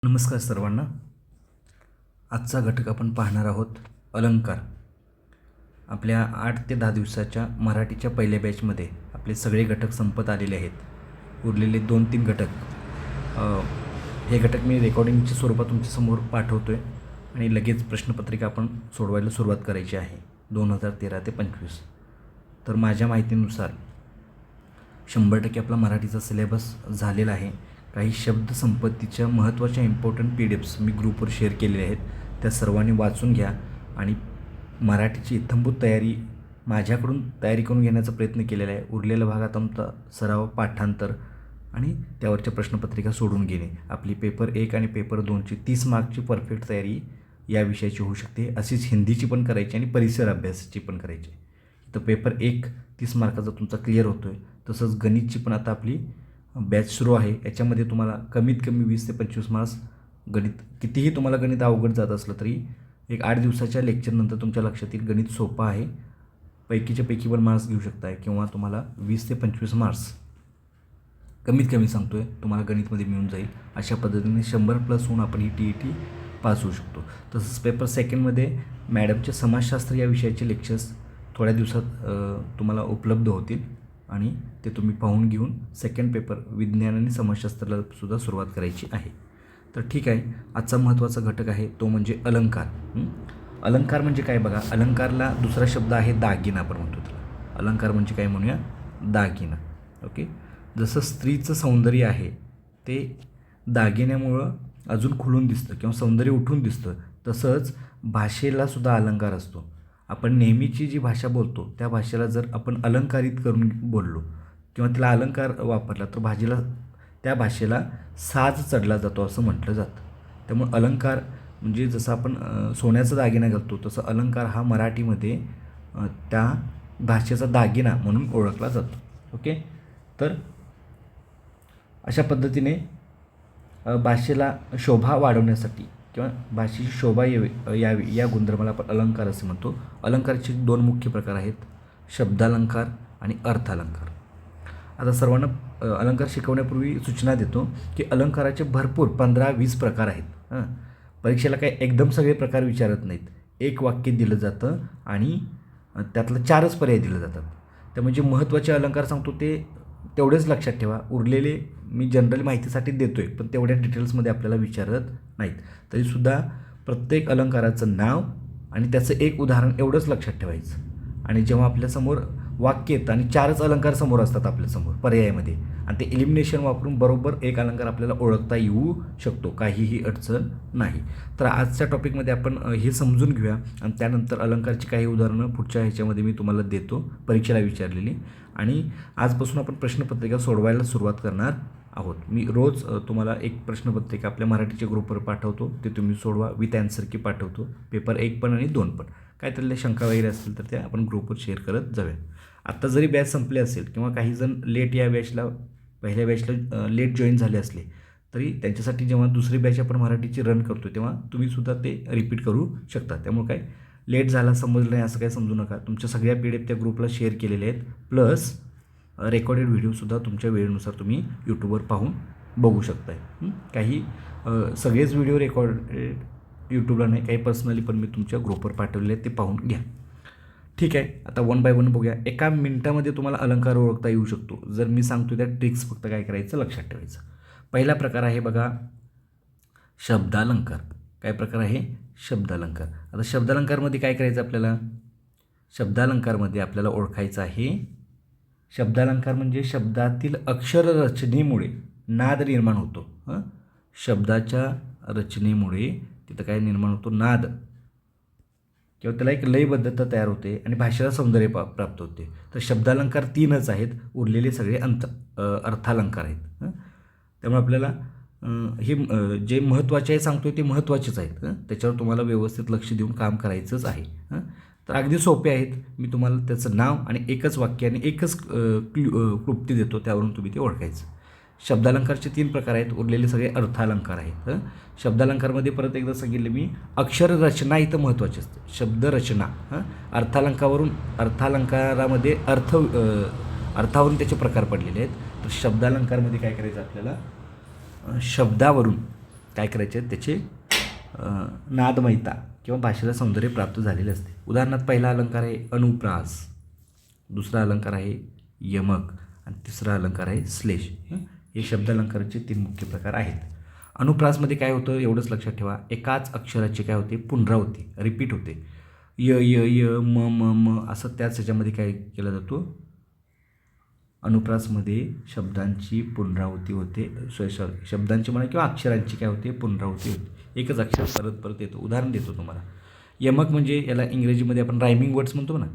नमस्कार सर्वांना. आजचा घटक आपण पाहणार आहोत अलंकार. आपल्या 8 ते 10 दिवसाच्या मराठीच्या पहिल्या बॅचमध्ये आपले सगळे घटक संपत आलेले आहेत. उरलेले 2-3 घटक, हे घटक मी रेकॉर्डिंगच्या स्वरूपात तुमच्यासमोर पाठवतो आहे आणि लगेच प्रश्नपत्रिका आपण सोडवायला सुरुवात करायची आहे 2013 ते 25. तर माझ्या माहितीनुसार 100% आपला मराठीचा सिलेबस झालेला आहे. काही शब्दसंपत्तीच्या महत्त्वाच्या इम्पॉर्टंट PDFs मी ग्रुपवर शेअर केलेले आहेत. त्या सर्वांनी वाचून घ्या आणि मराठीची इत्थंभूत तयारी माझ्याकडून तयारी करून घेण्याचा प्रयत्न केलेला आहे. उरलेल्या भागात आमचा सराव, पाठांतर आणि त्यावरच्या प्रश्नपत्रिका सोडून घेणे. आपली पेपर 1 आणि पेपर 2ची 30 मार्कची परफेक्ट तयारी या विषयाची होऊ शकते. अशीच हिंदीची पण करायची आणि परिसर अभ्यासाची पण करायची. तर पेपर 1 30 मार्काचा तुमचा क्लिअर होतो आहे. तसंच गणितची पण आता आपली बॅच सुरू आहे. याच्यामध्ये तुम्हाला कमीत कमी 20 ते 25 मार्क्स गणित, कितीही तुम्हाला गणित अवघड जात असलं तरी एक 8 दिवसाच्या लेक्चरनंतर तुमच्या लक्षात येईल गणित सोपं आहे. पैकीच्या पैकी पण मार्क्स घेऊ शकताय किंवा तुम्हाला 20 ते 25 मार्क्स कमीत कमी सांगतो आहे तुम्हाला गणितमध्ये मिळून जाईल. अशा पद्धतीने 100+ होऊन आपण ही TET पास होऊ शकतो. तसंच पेपर 2मध्ये मॅडमच्या समाजशास्त्र या विषयाचे लेक्चर्स थोड्या दिवसात तुम्हाला उपलब्ध होतील आणि ते तुम्ही पाहून घेऊन सेकंड पेपर विज्ञान आणि समाजशास्त्राला सुद्धा सुरुवात करायची आहे. तर ठीक आहे, आजचा महत्त्वाचा घटक आहे तो म्हणजे अलंकार. अलंकार म्हणजे काय बघा, अलंकारला दुसरा शब्द आहे दागिना आपण म्हणतो त्याला. अलंकार म्हणजे काय म्हणूया, दागिना. ओके. जसं स्त्रीचं सौंदर्य आहे ते दागिन्यामुळं अजून खुलून दिसतं किंवा सौंदर्य उठून दिसतं, तसंच भाषेला सुद्धा अलंकार असतो. आपण नेहमीची जी भाषा बोलतो त्या भाषेला जर आपण अलंकारित करून बोललो किंवा तिला अलंकार वापरला तर त्या भाषेला साज चढला जातो असं म्हटलं जातं. त्यामुळे अलंकार म्हणजे जसं आपण सोन्याचा दागिना घालतो तसं अलंकार हा मराठीमध्ये त्या भाषेचा दागिना म्हणून ओळखला जातो. ओके. तर अशा पद्धतीने भाषेला शोभा वाढवण्यासाठी किंवा भाषेची शोभा यावी या गुणधर्माला आपण अलंकार असे म्हणतो. अलंकाराचे 2 मुख्य प्रकार आहेत, शब्दालंकार आणि अर्थालंकार. आता सर्वांना अलंकार शिकवण्यापूर्वी सूचना देतो की अलंकाराचे भरपूर 15-20 प्रकार आहेत. परीक्षेला काही एकदम सगळे प्रकार विचारत नाहीत. एक वाक्य दिलं जातं आणि त्यातलं 4च पर्याय दिले जातात. त्यामुळे जे महत्त्वाचे अलंकार सांगतो ते तेवढेच लक्षात ठेवा. उरलेले मी जनरल माहितीसाठी देतो आहे, पण तेवढ्या डिटेल्समध्ये आपल्याला विचारत नाहीत. तरीसुद्धा प्रत्येक अलंकाराचं नाव आणि त्याचं एक उदाहरण एवढंच लक्षात ठेवायचं. आणि जेव्हा आपल्यासमोर वाक्य येतं आणि 4च अलंकार समोर असतात आपल्यासमोर पर्यायामध्ये आणि ते एलिमिनेशन वापरून बरोबर एक अलंकार आपल्याला ओळखता येऊ शकतो, काहीही अडचण नाही. तर आजच्या टॉपिकमध्ये आपण हे समजून घेऊया आणि त्यानंतर अलंकारची काही उदाहरणं पुढच्या ह्याच्यामध्ये मी तुम्हाला देतो परीक्षेला विचारलेली. आणि आजपासून आपण प्रश्नपत्रिका सोडवायला सुरुवात करणार आहोत. मी रोज तुम्हाला एक प्रश्नपत्रिका आपल्या मराठीच्या ग्रुपवर पाठवतो, ते तुम्ही सोडवा. विथ ॲन्सर की पाठवतो. पेपर 1 पण आणि 2 पण. काय त्यातल्या शंका वगैरे असतील तर त्या आपण ग्रुपवर शेअर करत जाऊया. आत्ता जरी बॅच संपली असेल किंवा काही जण लेट या बॅचला पहिल्या बॅचला लेट जॉईन झाले असले तरी त्यांच्यासाठी जेव्हा दुसरी बॅच आपण मराठीची रन करतो तेव्हा तुम्हीसुद्धा ते रिपीट करू शकता. त्यामुळे काय लेट झाला समजलं नाही असं काय समजू नका. तुमच्या सगळ्या PDF त्या ग्रुपला शेअर केलेल्या आहेत. प्लस रेकॉर्डेड व्हिडिओसुद्धा तुमच्या वेळेनुसार तुम्ही यूट्यूबवर पाहून बघू शकताय. काही सगळेच व्हिडिओ रेकॉर्डेड यूट्यूबला नाही, काही पर्सनली पण मी तुमच्या ग्रुपवर पाठवलेले आहेत, ते पाहून घ्या. ठीक आहे. आता 1 बाय 1 बघूया. एका मिनिटामध्ये तुम्हाला अलंकार ओळखता येऊ शकतो जर मी सांगतो त्या ट्रिक्स फक्त काय करायचं लक्षात ठेवायचं. पहिला प्रकार आहे बघा शब्दालंकार. काय प्रकार आहे? शब्दालंकार. आता शब्दालंकारमध्ये काय करायचं आपल्याला? शब्दालंकारमध्ये आपल्याला ओळखायचं आहे, शब्दालंकार म्हणजे शब्दातील अक्षर रचनेमुळे नाद निर्माण होतो. शब्दाच्या रचनेमुळे तिथं काय निर्माण होतो? नाद, किंवा त्याला एक लयबद्धता तयार होते आणि भाषेला सौंदर्य प्राप्त होते. तर शब्दालंकार 3च आहेत, उरलेले सगळे अर्थालंकार आहेत. त्यामुळे आपल्याला हे जे महत्त्वाचे आहे सांगतोय ते महत्त्वाचेच आहेत. त्याच्यावर तुम्हाला व्यवस्थित लक्ष देऊन काम करायचंच आहे. तर अगदी सोपे आहेत. मी तुम्हाला त्याचं नाव आणि एकच वाक्य आणि एकच क्लुप्ती देतो, त्यावरून तुम्ही ते ओळखायचं. शब्दालंकारचे 3 प्रकार आहेत, उरलेले सगळे अर्थालंकार आहेत. शब्दालंकारमध्ये परत एकदा सांगितले मी, अक्षररचना इथं महत्त्वाची असते. शब्दरचना. अर्थालंकारामध्ये अर्थावरून त्याचे प्रकार पडलेले आहेत. तर शब्दालंकारमध्ये काय करायचं आपल्याला? शब्दावरून काय करायचे आहेत, त्याचे नादमयता किंवा भाषेला सौंदर्य प्राप्त झालेले असते. उदाहरणार्थ पहिला अलंकार आहे अनुप्रास, दुसरा अलंकार आहे यमक आणि तिसरा अलंकार आहे श्लेष. हे शब्द अलंकाराचे 3 मुख्य प्रकार आहेत. अनुप्रासमध्ये काय होतं एवढंच लक्षात ठेवा, एकाच अक्षराची काय होते पुनरावृत्ती, रिपीट होते. य य य म म म असं त्याच ह्याच्यामध्ये काय केला जातो, अनुप्रासमध्ये शब्दांची पुनरावृत्ती होते. शब्दांची म्हणा किंवा अक्षरांची काय होते पुनरावृत्ती होते, एकच अक्षर परत परत येतो. उदाहरण देतो तुम्हाला. यमक म्हणजे याला इंग्रजीमध्ये आपण रायमिंग वर्ड्स म्हणतो ना,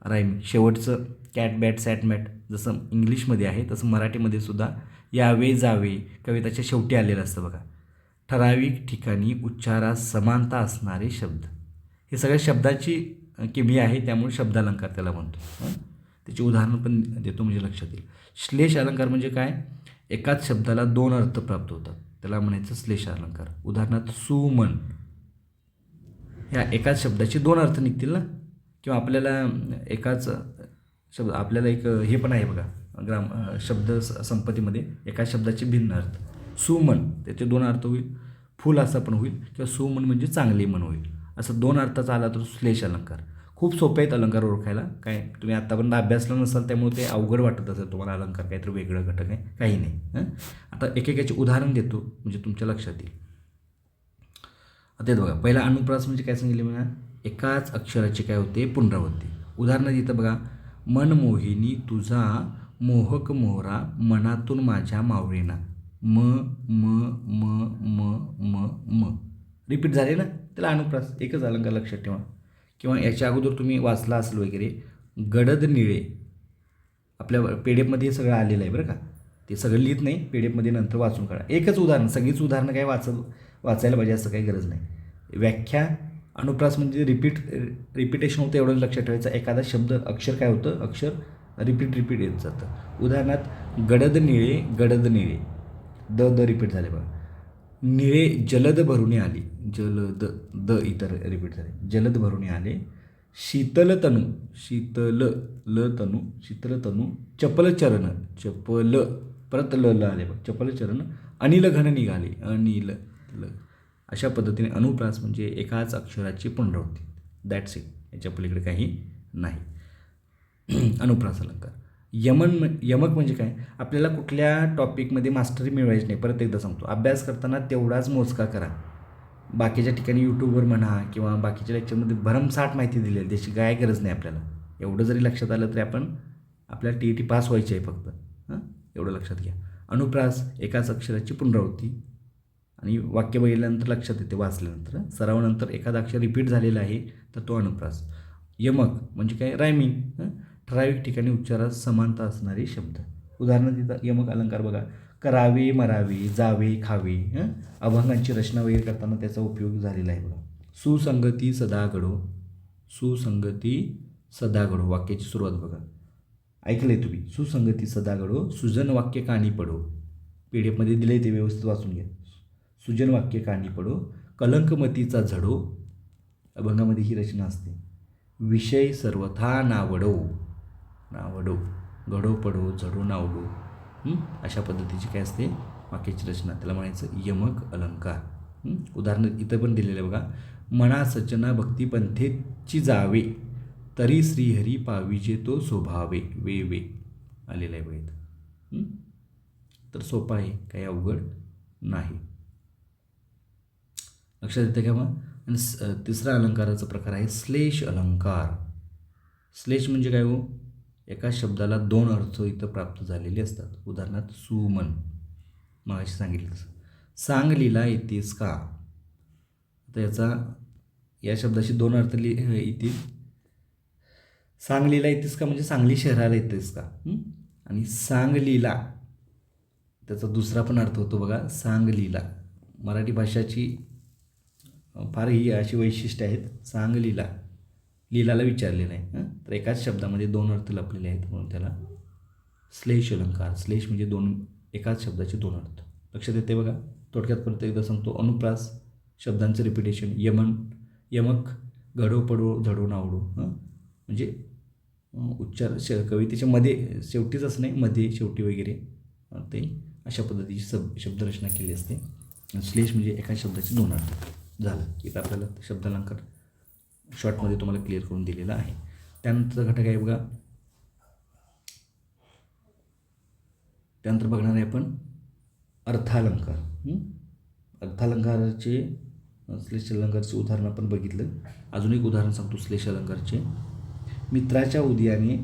रायमिंग. शेवटचं कॅट बॅट सॅट मॅट जसं इंग्लिशमध्ये आहे तसं मराठीमध्ये सुद्धा यावे जावे कविताच्या शेवटी आलेलं असतं बघा. ठराविक ठिकाणी उच्चारास समानता असणारे शब्द, हे सगळ्या शब्दाची किमया आहे, त्यामुळे शब्दालंकार त्याला म्हणतो. त्याची उदाहरणं पण देतो म्हणजे लक्षात येईल. श्लेष अलंकार म्हणजे काय, एकाच शब्दाला 2 अर्थ प्राप्त होतात, त्याला म्हणायचं श्लेष अलंकार. उदाहरणार्थ सुमन, ह्या एकाच शब्दाचे 2 अर्थ निघतील ना, किंवा आपल्याला एकाच शब्द, आपल्याला एक हे पण आहे बघा शब्द संपत्तीमध्ये एकाच शब्दाचे भिन्न अर्थ. सुमन त्याचे 2 अर्थ होईल, फुल असा पण होईल, किंवा सुमन म्हणजे चांगली मन होईल. असं 2 अर्थाचा आला तर श्लेष अलंकार. खूप सोपे आहेत अलंकार ओळखायला, काय तुम्ही आत्तापर्यंत अभ्यासलं नसाल त्यामुळे ते अवघड वाटत असेल तुम्हाला अलंकार काहीतरी वेगळं घटक आहे, काही नाही. आता एकेकाचे उदाहरण देतो म्हणजे तुमच्या लक्षात येईल. आता बघा, पहिला अनुप्रास म्हणजे काय सांगितले मला, एकाच अक्षराची काय होते पुनरावृत्ती. उदाहरण इथं बघा, मनमोहिनी तुझा मोहक मोहरा मनातून माझ्या मावळीना, म म म म म म रिपीट झाले ना, त्याला अनुप्रास. एकच अलंकार लक्षात ठेवा. किंवा याच्या अगोदर तुम्ही वाचला असेल वगैरे, गडद निळे, आपल्या PDF मध्ये हे सगळं आलेलं आहे बरं का, ते सगळं लिहित नाही, PDF मध्ये नंतर वाचून काढा. एकच उदाहरण, सगळीच उदाहरणं काय वाचायला पाहिजे असं काही गरज नाही. व्याख्या अनुप्रास म्हणजे रिपिटेशन होतं एवढं लक्षात ठेवायचं. एखादा शब्द अक्षर काय होतं, अक्षर रिपीट येत जातं. उदाहरणार्थ गडद निळे, द रिपीट झाले बघा. निळे जलद भरुणी आली, जलद द इतर रिपीट झाले, जलद भरुणी आले. शीतल तनू, चपल चरण, चपल परत ल आले बघ, चपल चरण. अनिल घन निघाले, अनिल ल. अशा पद्धतीने अनुप्रास म्हणजे एकाच अक्षराची पुनरावृत्ती. दॅट्स इट, याच्या पलीकडे काही नाही. अनुप्रास अलंकार. यमक म्हणजे काय, आपल्याला कुठल्या टॉपिकमध्ये मास्टरी मिळवायची नाही. परत एकदा सांगतो, अभ्यास करताना तेवढाच मोजका करा. बाकीच्या ठिकाणी यूट्यूबवर म्हणा किंवा बाकीच्या लेक्चरमध्ये भरमसाठ माहिती दिली आहे, त्याची काय गरज नाही आपल्याला. एवढं जरी लक्षात आलं तरी आपल्याला TET पास व्हायची आहे फक्त. एवढं लक्षात घ्या. अनुप्रास एकाच अक्षराची पुनरावृत्ती, आणि वाक्य बघितल्यानंतर लक्षात येते, वाचल्यानंतर सरावानंतर एखादा अक्षर रिपीट झालेला आहे तर तो अनुप्रास. यमक म्हणजे काय, रायमिंग. ठराविक ठिकाणी उच्चारात समानता असणारे शब्द. उदाहरण तिथं यमक अलंकार बघा, करावे मरावे, जावे खावे, अभंगांची रचना वगैरे करताना त्याचा उपयोग झालेला आहे बघा. सुसंगती सदा घडो, वाक्याची सुरुवात बघा, ऐकलंय तुम्ही, सुसंगती सदा घडो, सुजन वाक्य कानी पडो. PDF मध्ये दिले ते व्यवस्थित वाचून घ्या. सुजन वाक्य कानी पडो, कलंकमतीचा झडो, अभंगामध्ये ही रचना असते. विषय सर्वथा नावडो, घडो पडो झडो नावडो. अशा पद्धतीची काय असते वाक्याची रचना, त्याला म्हणायचं यमक अलंकार. उदाहरण इथं पण दिलेलं आहे बघा, मना सचना भक्तिपंथेची जावे, तरी श्रीहरी पाविजे तो स्वभावे, वे आलेलं आहे बघा इथं. तर सोपा आहे, काही अवघड नाही. लक्षात येतं का मग. आणि तिसरा अलंकाराचा प्रकार आहे श्लेष अलंकार. श्लेष म्हणजे काय हो, एका शब्दाला 2 अर्थ इथं प्राप्त झालेले असतात. उदाहरणार्थ सुमन, मगाशी सांगितलं तसं. सांगलीला येतेस का, तर या शब्दाशी 2 अर्थ येतील. सांगलीला येतेस का म्हणजे सांगली शहराला येतेस का. आणि सांगलीला त्याचा दुसरा पण अर्थ होतो बघा, सांगलीला. मराठी भाषाची फार ही अशी वैशिष्ट्य आहेत. सांगलीला, लीलाला विचारलेलं आहे. तर एकाच शब्दामध्ये 2 अर्थ लपलेले आहेत, म्हणून त्याला श्लेष अलंकार. श्लेष म्हणजे एकाच शब्दाचे 2 अर्थ. लक्षात येते बघा. थोडक्यात परत एकदा सांगतो. अनुप्रास शब्दांचं रिपिटेशन, यमक घडो पडो झडो नावडो, म्हणजे उच्चार कवितेच्या मध्ये शेवटीच असं नाही, मध्ये शेवटी वगैरे ते अशा पद्धतीची शब्दरचना केली असते. श्लेष म्हणजे एका शब्दाचे दोन अर्थ. झालं. इथं आपल्याला शब्दालंकार शॉर्टमध्ये तुम्हाला क्लिअर करून दिलेला आहे. त्यानंतर घटक आहे बघा, त्यानंतर बघणार आहे आपण अर्थालंकार. अर्थालंकाराचे श्लेष अलंकाराचे उदाहरण आपण बघितलं. अजून एक उदाहरण सांगतो श्लेष अलंकाराचे. मित्राच्या उदयाने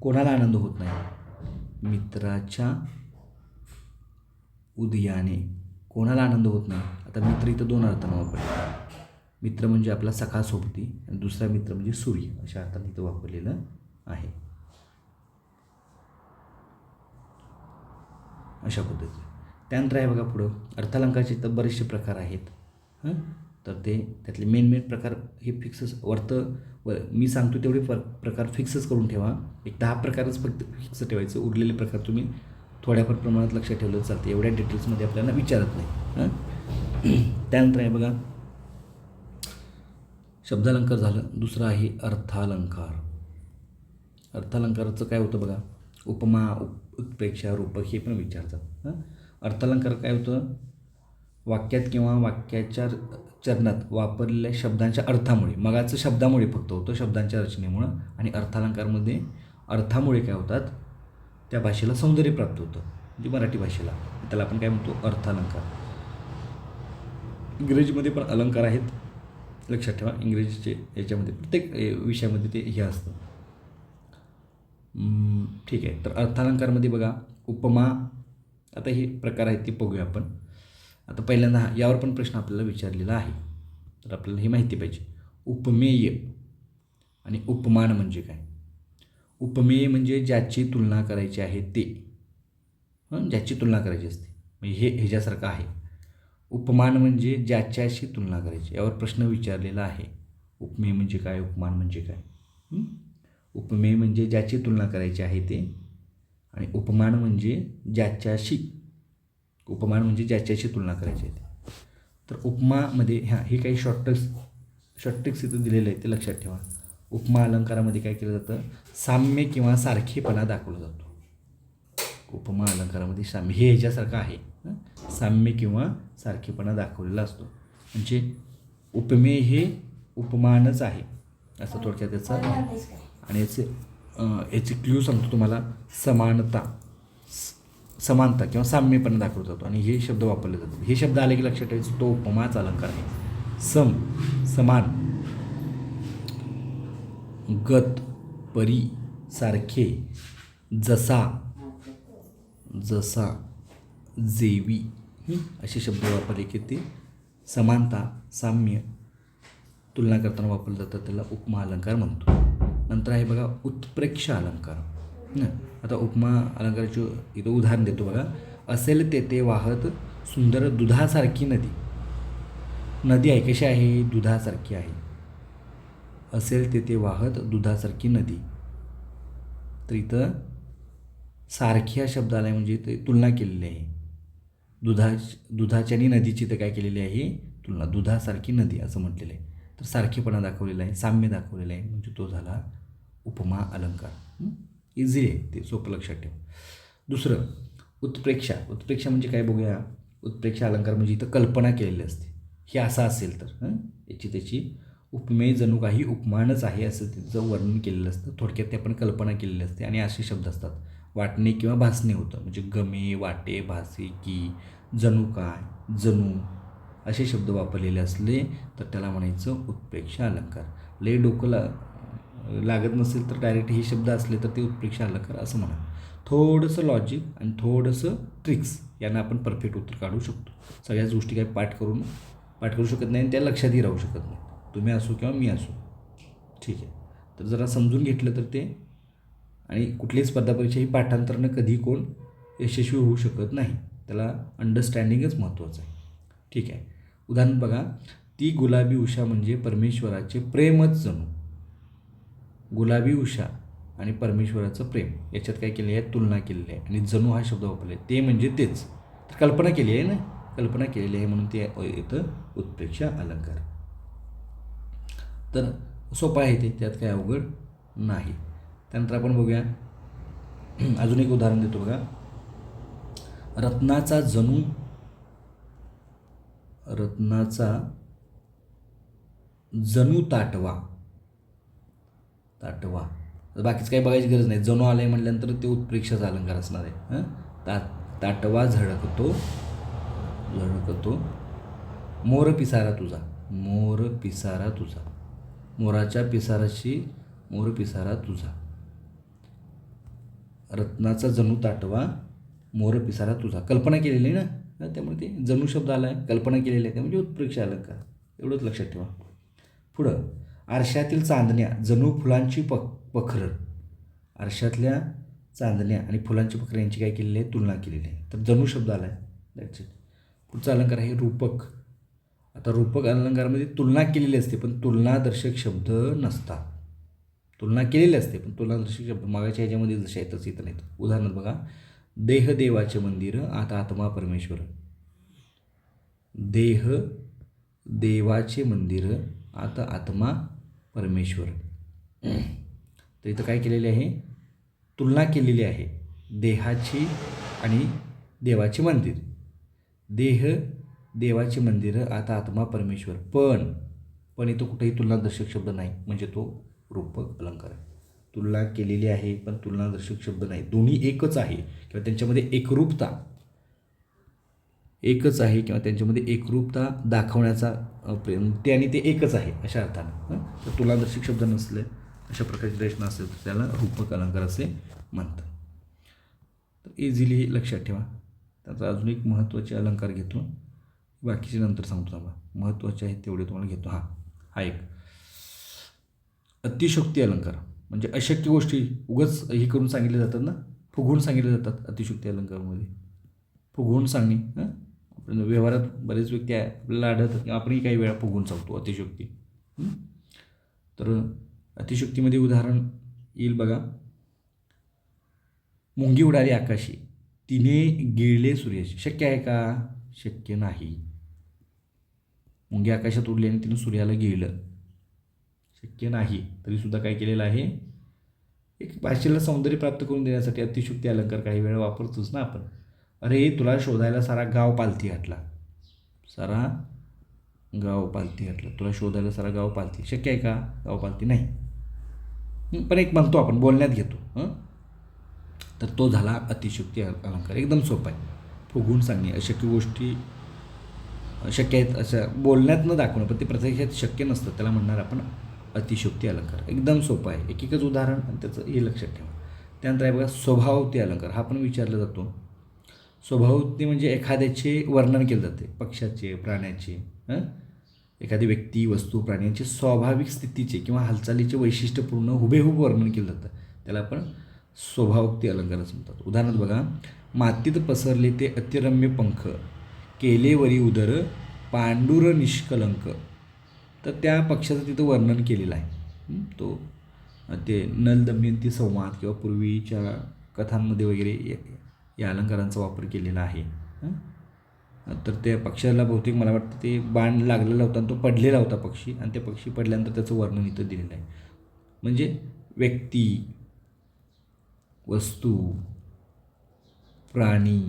कोणाला आनंद होत नाही? मित्राच्या उदयाने कोणाला आनंद होत नाही? आता मित्र इथं दोन अर्थानं वापरले. मित्र म्हणजे आपला सखा सोबती आणि दुसरा मित्र म्हणजे सूर्य, अशा अर्थाने इथं वापरलेलं आहे. अशा पद्धतीने त्यानंतर आहे बघा पुढं अर्थालंकाराचे तर बरेचसे प्रकार आहेत. तर त्यातले मेन प्रकार हे फिक्सच मी सांगतो तेवढे प्रकार फिक्सच करून ठेवा. एक 10 प्रकारच फक्त फिक्स ठेवायचं. उरलेले प्रकार तुम्ही थोड्याफार प्रमाणात लक्षात ठेवलं चालते. एवढ्या डिटेल्समध्ये आपल्याला विचारत नाही. त्यानंतर आहे बघा शब्दालंकार झालं. दुसरं आहे अर्थालंकार. अर्थालंकाराचं काय होतं बघा, उपमा, उत्प्रेक्षा, रूपक हे पण विचारतात. अर्थालंकार काय होतं? वाक्यात किंवा वाक्याच्या चरणात वापरलेल्या शब्दांच्या अर्थामुळे, मगाचं शब्दामुळे फक्त होतं, शब्दांच्या रचनेमुळं. आणि अर्थालंकारमध्ये अर्थामुळे काय होतात? त्या भाषेला सौंदर्य प्राप्त होतं, म्हणजे मराठी भाषेला. त्याला आपण काय म्हणतो? अर्थालंकार. इंग्रजीमध्ये पण अलंकार आहेत, लक्षात ठेवा. इंग्रजीचे याच्यामध्ये प्रत्येक विषयामध्ये ते हे असतं. ठीक आहे. तर अर्थालंकारमध्ये बघा उपमा, आता हे प्रकार आहेत ते बघूया आपण. आता पहिल्यांदा यावर पण प्रश्न आपल्याला विचारलेला आहे, तर आपल्याला हे माहिती पाहिजे. उपमेय आणि उपमान म्हणजे काय? उपमेय म्हणजे ज्याची तुलना करायची आहे ते, ज्याची तुलना करायची असते, म्हणजे हे ह्याच्यासारखं आहे. उपमान म्हणजे ज्याच्याशी तुलना करायची. यावर प्रश्न विचारलेला आहे. उपमेय म्हणजे काय? उपमान म्हणजे काय? उपमेय म्हणजे ज्याची तुलना करायची आहे ते, आणि उपमान म्हणजे ज्याच्याशी तुलना करायची आहे ते. तर उपमामध्ये हे काही शॉर्ट इथं दिलेलं आहे, ते लक्षात ठेवा. उपमा अलंकारामध्ये काय केलं जातं? साम्य किंवा सारखेपणा दाखवला जातो. उपमा अलंकारामध्ये साम्य हे ह्याच्यासारखं आहे, साम्य किंवा सारखेपणा दाखवलेला असतो. म्हणजे उपमेय हे उपमानच आहे असं थोडक्यात त्याचा. आणि याचे क्ल्यू सांगतो तुम्हाला. समानता किंवा साम्यपणा दाखवला जातो, आणि हे शब्द वापरले जातात. हे शब्द आले की लक्षात ठेवायचं तो उपमाचा अलंकार आहे. समान, गत, परी, सारखे, जसा, जेवी असे शब्द वापरले की ते समानता, साम्य, तुलना करताना वापरलं जातं. त्याला उपमा अलंकार म्हणतो. नंतर आहे बघा उत्प्रेक्षा अलंकार. आता उपमा अलंकाराचे इथं उदाहरण देतो बघा. असेल तेथे वाहत सुंदर दुधासारखी नदी आहे. कशी आहे? दुधासारखी आहे. असेल तेथे वाहत दुधासारखी नदी. तर इथं सारखी हा शब्द आला आहे, म्हणजे ते तुलना केलेली आहे. दुधाच्या आणि नदीची तर काय केलेली आहे? तुलना. दुधासारखी नदी असं म्हटलेलं आहे. तर सारखेपणा दाखवलेला आहे, साम्य दाखवलेलं आहे, म्हणजे तो झाला उपमा अलंकार. इझी आहे ते, सोपं लक्षात ठेवा. दुसरं उत्प्रेक्षा. उत्प्रेक्षा म्हणजे काय बघूया. उत्प्रेक्षा अलंकार म्हणजे इथं कल्पना केलेली असते. हे असं असेल तर याची त्याची उपमेय जणू काही उपमानच आहे असं तिचं वर्णन केलेलं असतं. थोडक्यात ते आपण कल्पना केलेली असते. आणि असे शब्द असतात. वाटणे किंवा भासणे होतं, म्हणजे गमे, वाटे, भासे, की, जणू काय, जणू असे शब्द वापरलेले असले तर त्याला म्हणायचं उत्प्रेक्षा अलंकार. लय डोकं लागत नसेल तर डायरेक्ट हे शब्द असले तर ते उत्प्रेक्षा अलंकार असं म्हणा. थोडंसं लॉजिक आणि थोडंसं ट्रिक्स यांना आपण परफेक्ट उत्तर काढू शकतो. सगळ्याच गोष्टी काही पाठ करू शकत नाही आणि त्या लक्षातही राहू शकत नाही, तुम्ही असो किंवा मी असो. ठीक आहे. तर जरा समजून घेतलं तर ते, आणि कुठलीही स्पर्धा परीक्षा ही पाठांतरानं कधी कोण यशस्वी होऊ शकत नाही. त्याला अंडरस्टँडिंगच महत्त्वाचं आहे. ठीक आहे. उदाहरण बघा. ती गुलाबी उषा म्हणजे परमेश्वराचे प्रेमच जणू. गुलाबी उषा आणि परमेश्वराचं प्रेम याच्यात काय केले आहे? तुलना केलेली आहे. आणि जणू हा शब्द वापरला आहे. ते म्हणजे तेच. तर कल्पना केली आहे ना, कल्पना केलेली आहे म्हणून ते येतं उत्प्रेक्षा अलंकार. तर सोपं आहे ते, त्यात काय अवघड नाही. त्यानंतर आपण बघूया, अजून एक उदाहरण देतो बघा. रत्नाचा जणू रत्नाचा जणू ताटवा. ताटवा बाकीच काही बघायची गरज नाही. जणू आलंय म्हटल्यानंतर ते उत्प्रेक्षाचा अलंकार असणार आहे. ताटवा झळकतो मोर पिसारा तुझा. मोर पिसारा तुझा. मोराच्या पिसाराशी मोर पिसारा तुझा. रत्नाचा जणू ताटवा मोर पिसारा तुझा. कल्पना केलेली आहे ना, त्यामुळे ते जणू शब्द आला आहे, कल्पना केलेली आहे, त्यामुळे उत्प्रेक्ष अलंकार. एवढंच लक्षात ठेवा. पुढं आरशातील चांदण्या जणू फुलांची पखरं. आरशातल्या चांदण्या आणि फुलांची पखरं यांची काय केलेली आहे, तुलना केलेली आहे. तर जणू शब्द आला आहे. That's it. पुढचा अलंकार आहे रूपक. आता रूपक अलंकारामध्ये तुलना केलेली असते पण तुलनादर्शक शब्द नसतात. तुलना केलेली असते पण तुलनादर्शक शब्द मागाच्या ह्याच्यामध्ये जसे आहेत तसे इथं नाहीत. उदाहरणार्थ बघा, देह देवाचे मंदिर आता आत्मा परमेश्वर. देह देवाचे मंदिर आता आत्मा परमेश्वर. तर इथं काय केलेले आहे, तुलना केलेली आहे देहाची आणि देवाचे मंदिर. देह देवाचे मंदिर आता आत्मा परमेश्वर. पण इथं कुठेही तुलनादर्शक शब्द नाही, म्हणजे तो रूपक अलंकार आहे. तुलना केलेली आहे पण तुलनादर्शक शब्द नाही. दोन्ही एकच आहे किंवा त्यांच्यामध्ये एकरूपता दाखवण्याचा ते आणि ते एकच आहे अशा अर्थानं. तर तुलनादर्शक शब्द नसले अशा प्रकारची रचना असेल तर त्याला रूपक अलंकार असे म्हणतात. तर इझिली लक्षात ठेवा. त्याचा अजून एक महत्त्वाचे अलंकार घेतो, बाकीचे नंतर सांगतो. थांबा, महत्त्वाचे आहेत तेवढे तुम्हाला घेतो. हा एक अतिशयोक्ती अलंकार. म्हणजे अशक्य गोष्टी उगाच हे करून सांगितले जातात ना, फुगवून सांगितले जातात अतिशयोक्ती अलंकारामध्ये. फुगवून सांगणे. आपण व्यवहारात बरेच व्यक्ती आहे आपल्याला आढळतात की आपणही काही वेळा फुगवून सांगतो अतिशयोक्ती. तर अतिशयोक्तीमध्ये उदाहरण येईल बघा, मुंगी उडाली आकाशी तिने गिळले सूर्याशी. शक्य आहे का? शक्य नाही. मुंगी आकाशात उडली आणि तिने सूर्याला गिळलं, शक्य नाही. तरीसुद्धा काय केलेलं आहे, एक भाषेला सौंदर्य प्राप्त करून देण्यासाठी अतिशयोक्ती अलंकार काही वेळा वापरतोच ना आपण. अरे तुला शोधायला सारा गाव पालथी घातला. तुला शोधायला सारा गाव पालथी. शक्य आहे का? गाव पालथी नाही. पण एक म्हणतो आपण, बोलण्यात घेतो. तर तो झाला अतिशयोक्ती अलंकार. एकदम सोपा आहे. फुगवून सांगणे, अशक्य गोष्टी शक्य आहेत अशा बोलण्यात न दाखवणं, पण ते प्रत्यक्षात शक्य नसतं, त्याला म्हणणार आपण अतिशयोक्ती अलंकार. एकदम सोपा आहे. एकच उदाहरण आणि त्याचं हे लक्षात ठेवा. त्यानंतर आहे बघा स्वभावोक्ती अलंकार. हा पण विचारला जातो. स्वभावोक्ती म्हणजे एखाद्याचे वर्णन केले जाते, पक्षाचे, प्राण्याचे, एखादी व्यक्ती, वस्तू, प्राण्यांचे स्वाभाविक स्थितीचे किंवा हालचालीचे वैशिष्ट्यपूर्ण हुबेहूब वर्णन केलं जातं, त्याला आपण स्वभावोक्ती अलंकार असं म्हणतात. उदाहरणार्थ बघा, मातीत पसरले ते अतिरम्य पंख, केले वरी उदर पांडुर निष्कलंक. तर त्या पक्षाचं तिथं वर्णन केलेलं आहे. तो ते नल दमयंती संवाद किंवा पूर्वीच्या कथांमध्ये वगैरे या अलंकारांचा वापर केलेला आहे. तर त्या पक्षाला बहुतेक मला वाटतं ते बाण लागलेला होता आणि तो पडलेला होता पक्षी, आणि ते पक्षी पडल्यानंतर त्याचं वर्णन इथं दिलेलं आहे. म्हणजे व्यक्ती, वस्तू, प्राणी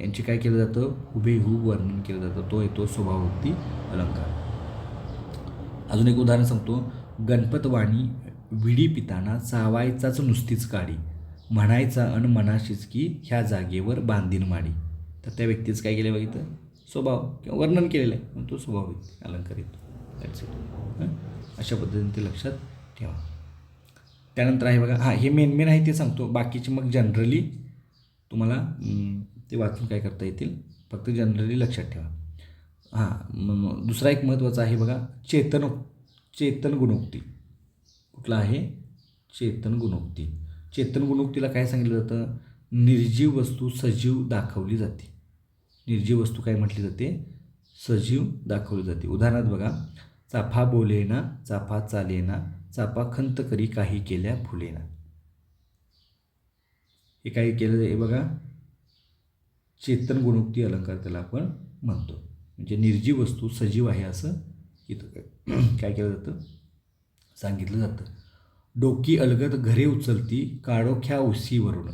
यांचे काय केलं जातं, हुबेहूब वर्णन केलं जातं. तो येतो स्वभावोक्ती अलंकार. अजून एक उदाहरण सांगतो. गणपतवाणी विडी पिताना चावायचाच नुसतीच काडी, म्हणायचा अन मनाशीच की ह्या जागेवर बांधीन माडी. तर त्या व्यक्तीचं काय केलं बघितलं, स्वभाव किंवा वर्णन केलेलं आहे, पण तो स्वभावोक्ती अलंकार येतो. That's it. अशा पद्धतीने ते लक्षात ठेवा. त्यानंतर आहे बघा, हे मेन आहे ते सांगतो. बाकीचे मग जनरली तुम्हाला ते वाचून काय करता येतील, फक्त जनरली लक्षात ठेवा. दुसरा एक महत्त्वाचा आहे बघा, चेतन गुणोक्ती. कुठला आहे? चेतन गुणोक्ती. चेतन गुणोक्तीला काय सांगितलं जातं, निर्जीव वस्तू सजीव दाखवली जाते. निर्जीव वस्तू काय म्हटली जाते, सजीव दाखवली जाते. उदाहरणार्थ बघा, चाफा बोलेना, चाफा चालेना, चाफा खंत करी काही केल्या फुलेना. हे काय केलं आहे बघा, चेतन गुणोक्ती अलंकार त्याला आपण म्हणतो. म्हणजे निर्जीव वस्तू सजीव आहे असं इथं काय केलं जातं, सांगितलं जातं. डोकी अलगद घरे उचलती काळोख्या उसीवरून.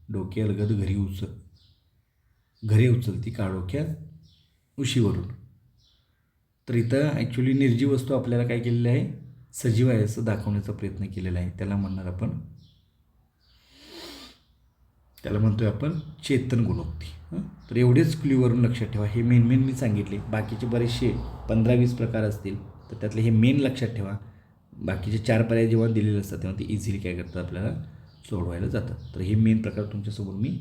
डोकी अलगद घरे उचलती काळोख्या उशीवरून. तर इथं ॲक्च्युली निर्जीव वस्तू आपल्याला काय केलेलं आहे, सजीव आहे असं दाखवण्याचा प्रयत्न केलेला आहे. त्याला म्हणतोय आपण चेतन गुणोक्ती. तर एवढेच क्ल्यूवरून लक्षात ठेवा. हे मेन मी सांगितले. बाकीचे बरेचसे 15-20 प्रकार असतील तर त्यातले हे मेन लक्षात ठेवा. बाकीचे 4 पर्याय जेव्हा दिलेले असतात तेव्हा ते इझिली काय करतात आपल्याला सोडवायला जातात. तर हे मेन प्रकार तुमच्यासमोर मी